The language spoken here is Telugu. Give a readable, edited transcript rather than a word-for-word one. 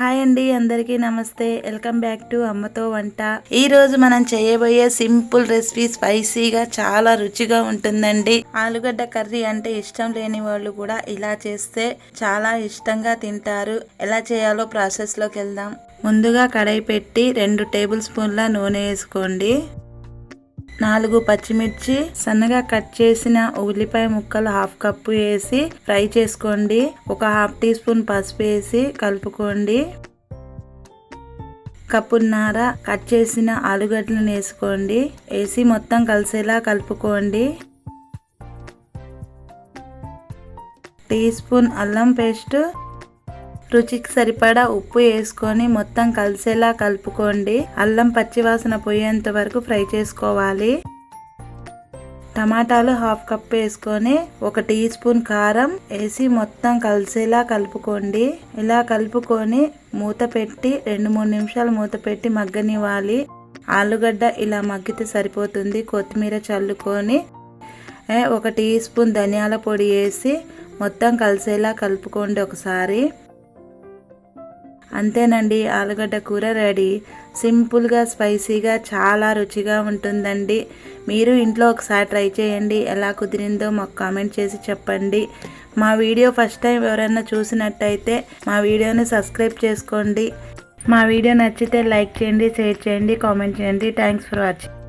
హాయ్ అండి, అందరికీ నమస్తే. వెల్కమ్ బ్యాక్ టు అమ్మతో వంట. ఈ రోజు మనం చేయబోయే సింపుల్ రెసిపీ స్పైసీగా చాలా రుచిగా ఉంటుందండి. ఆలుగడ్డ కర్రీ అంటే ఇష్టం లేని వాళ్ళు కూడా ఇలా చేస్తే చాలా ఇష్టంగా తింటారు. ఎలా చేయాలో ప్రాసెస్ లోకి వెళ్దాం. ముందుగా కడాయి పెట్టి 2 టేబుల్ స్పూన్ల నూనె వేసుకోండి. 4 పచ్చిమిర్చి, సన్నగా కట్ చేసిన ఉల్లిపాయ ముక్కలు 1/2 కప్పు వేసి ఫ్రై చేసుకోండి. ఒక 1/2 టీ స్పూన్ పసుపు వేసి కలుపుకోండి. కప్పున్నర కట్ చేసిన ఆలుగడ్డలను వేసుకోండి. వేసి మొత్తం కలిసేలా కలుపుకోండి. టీ స్పూన్ అల్లం పేస్ట్, రుచికి సరిపడా ఉప్పు వేసుకొని మొత్తం కలిసేలా కలుపుకోండి. అల్లం పచ్చివాసన పోయేంత వరకు ఫ్రై చేసుకోవాలి. టమాటాలు 1/2 కప్ వేసుకొని 1 టీ స్పూన్ కారం వేసి మొత్తం కలిసేలా కలుపుకోండి. ఇలా కలుపుకొని మూత పెట్టి 2-3 నిమిషాలు మూత పెట్టి మగ్గనివ్వాలి. ఆలుగడ్డ ఇలా మగ్గితే సరిపోతుంది. కొత్తిమీర చల్లుకొని 1 టీ స్పూన్ ధనియాల పొడి వేసి మొత్తం కలిసేలా కలుపుకోండి ఒకసారి. అంతేనండి, ఆలుగడ్డ కూర రెడీ. సింపుల్గా స్పైసీగా చాలా రుచిగా ఉంటుందండి. మీరు ఇంట్లో ఒకసారి ట్రై చేయండి. ఎలా కుదిరిందో మాకు కామెంట్ చేసి చెప్పండి. మా వీడియో ఫస్ట్ టైం ఎవరైనా చూసినట్టయితే మా వీడియోని సబ్స్క్రైబ్ చేసుకోండి. మా వీడియో నచ్చితే లైక్ చేయండి, షేర్ చేయండి, కామెంట్ చేయండి. Thanks for watching.